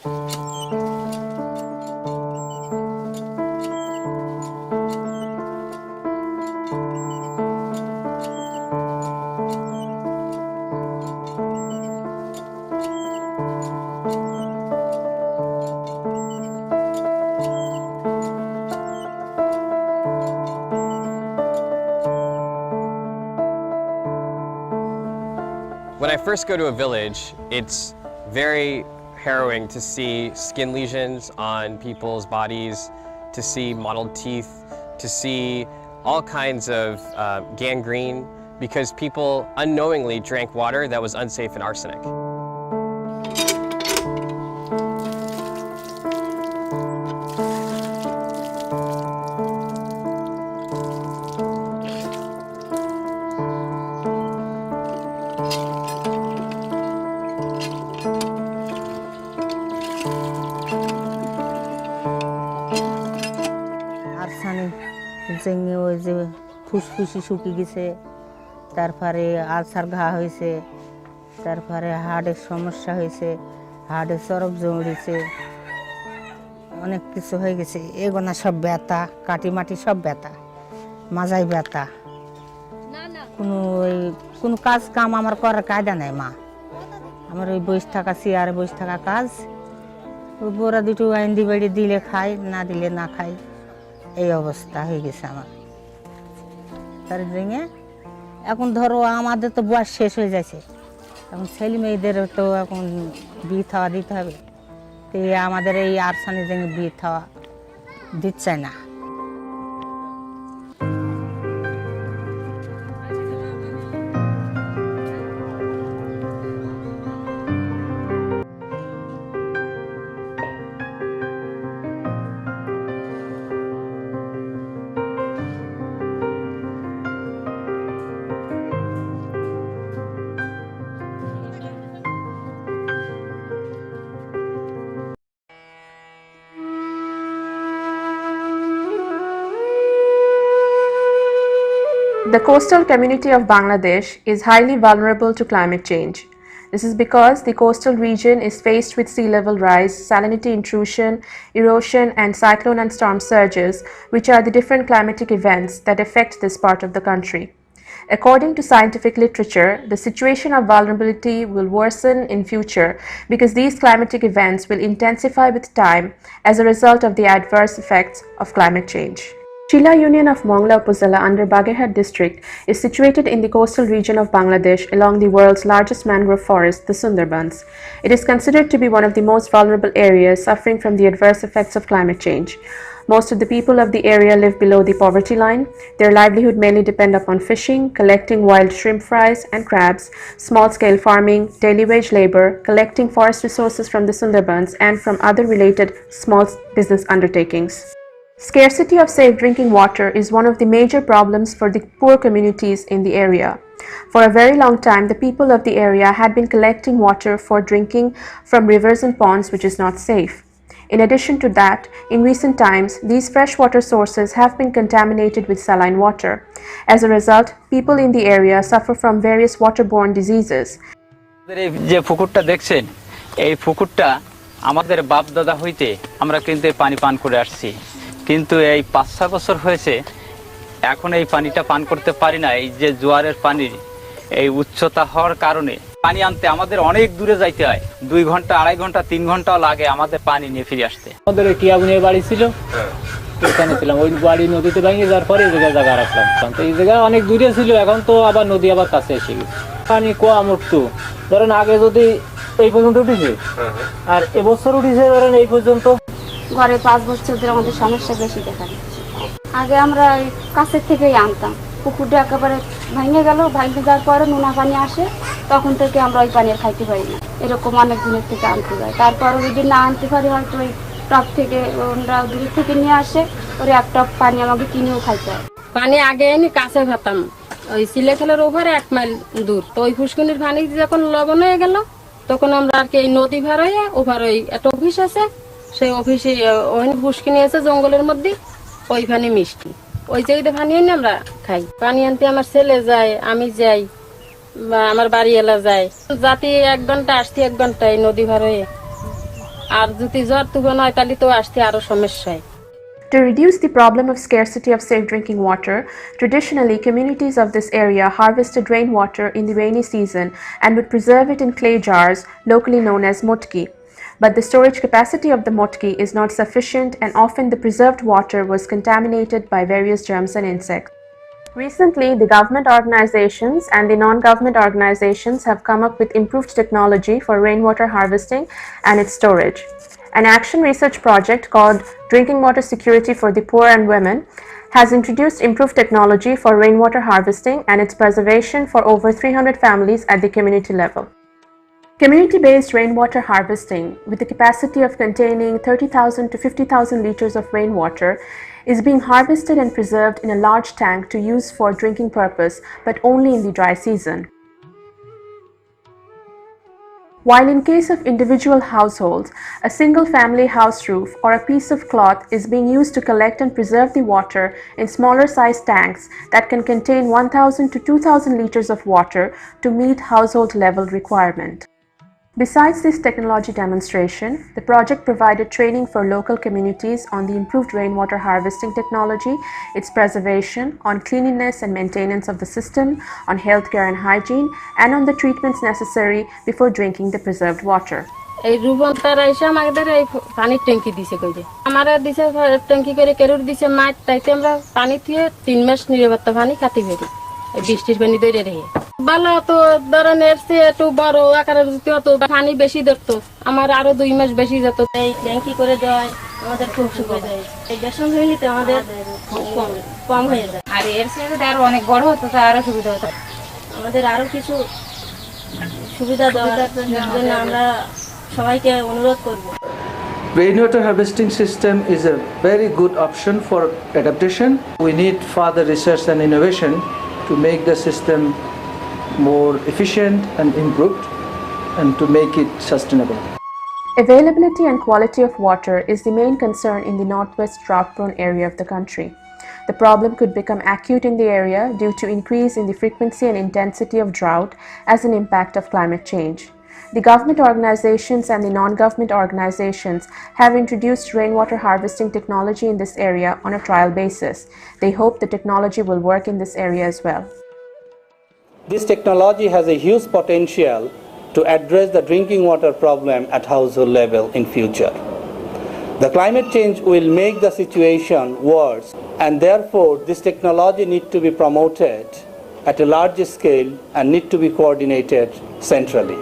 When I first go to a village, it's very harrowing to see skin lesions on people's bodies, to see mottled teeth, to see all kinds of gangrene because people unknowingly drank water that was unsafe and arsenic. জেঙে ওই যে ফুসফুসি শুকিয়ে গেছে, তারপরে ulcer ঘা হয়েছে, তারপরে হার্টের সমস্যা হয়েছে, হার্টে চরক জমড়েছে, অনেক কিছু হয়ে গেছে। এগোনা সব ব্যথা, কাটিমাটি সব ব্যথা, মাজায় ব্যথা, কোনো কাজ কাম আমার করার কায়দা নেই মা। আমার ওই বসে থাকা চেয়ারে বসে থাকা কাজ, ওই বোরা দুটো আইন্দি বাড়ি দিলে খাই, না দিলে না খাই, এই অবস্থা হয়ে গেছে আমার। তার জন্য এখন ধরো আমাদের তো বয়স শেষ হয়ে যাচ্ছে, এখন ছেলে মেয়েদের তো এখন বিয়ে থাওয়া দিতে হবে, তো আমাদের এই আরসানের জন্য বিয়ে থাওয়া দিচ্ছে না। The coastal community of Bangladesh is highly vulnerable to climate change. This is because the coastal region is faced with sea level rise, salinity intrusion, erosion, and cyclone and storm surges, which are the different climatic events that affect this part of the country. According to scientific literature, the situation of vulnerability will worsen in future because these climatic events will intensify with time as a result of the adverse effects of climate change. Shila Union of Mongla Upazila under Bagherhat district is situated in the coastal region of Bangladesh along the world's largest mangrove forest, the Sundarbans. It is considered to be one of the most vulnerable areas suffering from the adverse effects of climate change. Most of the people of the area live below the poverty line. Their livelihood mainly depend upon fishing, collecting wild shrimp fries and crabs, small-scale farming, daily wage labor, collecting forest resources from the Sundarbans and from other related small business undertakings. Scarcity of safe drinking water is one of the major problems for the poor communities in the area. For a very long time, the people of the area had been collecting water for drinking from rivers and ponds, which is not safe. In addition to that, in recent times, these freshwater sources have been contaminated with saline water. As a result, people in the area suffer from various waterborne diseases. যে পুকুরটা দেখছেন, এই পুকুরটা আমাদের বাপ দাদা হইতে আমরা কিন্তু পানি পান করে আসছি, কিন্তু এই ৫-৬ বছর হয়েছে এখন এই পানিটা পান করতে পারি না। এই যে জোয়ারের পানি এই উচ্চতা হওয়ার কারণে পানি আনতে আমাদের অনেক দূরে যাইতে হয়, ২ ঘন্টা ২.৫ ঘন্টা ৩ ঘন্টাও লাগে আমাদের পানি নিয়ে ফিরে আসতে। আমাদের টিয়াবুনির বাড়ি ছিল, এখানে ছিলাম, ওই বাড়ি নদীতে ভেঙে যাওয়ার পরে এই জায়গায় জায়গা রাখলাম। তো এই জায়গা অনেক দূরে ছিল, এখন তো আবার নদী আবার কাছে এসে গেছে। পানি কম উঠতো, ধরেন আগে যদি এই পর্যন্ত উঠেছে আর এবছর উঠেছে ধরেন এই পর্যন্ত। ঘরে 5 বছর ধরে আমাদের সমস্যা বেশি দেখা দিচ্ছে। আগে আমরা কাছের থেকেই আনতাম, পুকুরটা একেবারে ভেঙে গেল, ভেঙে যাওয়ার পরে নোনা পানি আসে, তখন থেকে আমরা ওই পানি খাইতে পারি না, এরকম অনেক দিনের থেকে আনতে যায়। তারপরে যদি না আনতে পারি হয়তো ওই টপ থেকে ওরা দূর থেকে নিয়ে আসে, ওর এক টপ পানি আমাকে কিনেও খাইতে হয়। পানি আগে এনে কাছে খেতাম, ওই সিলেখালের ওভারে 1 মাইল দূর, তো ওই ফুসকুনির পানি যখন লবণ হয়ে গেল তখন আমরা আর কি এই নদী ভার হয়ে ওভার ওই একটা অফিস আছে, সেই অফিসে ওখানে ফুসকুনি আছে জঙ্গলের মধ্যে, ওই পানি মিষ্টি, ওই জায়গাতে পানি এনে আমরা খাই। পানি আনতে আমার ছেলে যায়, আমি যাই, বা আমার বাড়ি এলা যায়, যাতে 1 ঘন্টা আসতে 1 ঘন্টা এই নদী ভার হয়ে আর যদি জ্বর তুফান হয় তাহলে তো আসতে আরো সমস্যা হয়। To reduce the problem of scarcity of safe drinking water, traditionally communities of this area harvested rainwater in the rainy season and would preserve it in clay jars, locally known as motki. But the storage capacity of the motki is not sufficient, and often the preserved water was contaminated by various germs and insects. Recently, the government organizations and the non-government organizations have come up with improved technology for rainwater harvesting and its storage. An action research project called Drinking Water Security for the Poor and Women has introduced improved technology for rainwater harvesting and its preservation for over 300 families at the community level. Community-based rainwater harvesting, with the capacity of containing 30,000 to 50,000 liters of rainwater, is being harvested and preserved in a large tank to use for drinking purpose, but only in the dry season. While in case of individual households, a single family house roof or a piece of cloth is being used to collect and preserve the water in smaller sized tanks that can contain 1,000 to 2,000 liters of water to meet household level requirement. Besides this technology demonstration, the project provided training for local communities on the improved rainwater harvesting technology, its preservation, on cleanliness and maintenance of the system, on healthcare and hygiene, and on the treatments necessary before drinking the preserved water. এই রুবন তারা এসে আমাদের এই পানির ট্যাঙ্কি দিছে কইছে আমারা দিছে ট্যাঙ্কি করে কেরুর দিছে মাঠ তাইতে আমরা পানি দিয়ে 3 মাস নিরাপত্তা পানি খাতে পারি এই বৃষ্টির পানি ধরে রেখে ভালো তো ধরনের সে একটু বড় আকারের যত পানি বেশি ধরতো আমার আরো 2 মাস বেশি যেত। এই ট্যাঙ্কি করে দেওয়ায় আমাদের খুব সুবিধা হয়, এই বেসন হইলে আমাদের কম হয়ে যায়। আর এর সাথে আরো অনেক বড় হতো তা আরো সুবিধা হতো, আমাদের আরো কিছু সুবিধা দেওয়ার জন্য আমরা সবাইকে অনুরোধ করব। Rainwater harvesting system is a very good option for adaptation. We need further research and innovation to make the system more efficient and improved and to make it sustainable. Availability and quality of water is the main concern in the northwest drought-prone area of the country. The problem could become acute in the area due to increase in the frequency and intensity of drought as an impact of climate change. The government organizations and the non-government organizations have introduced rainwater harvesting technology in this area on a trial basis. They hope the technology will work in this area as well. This technology has a huge potential to address the drinking water problem at household level in future. The climate change will make the situation worse, and therefore this technology needs to be promoted at a large scale and need to be coordinated centrally.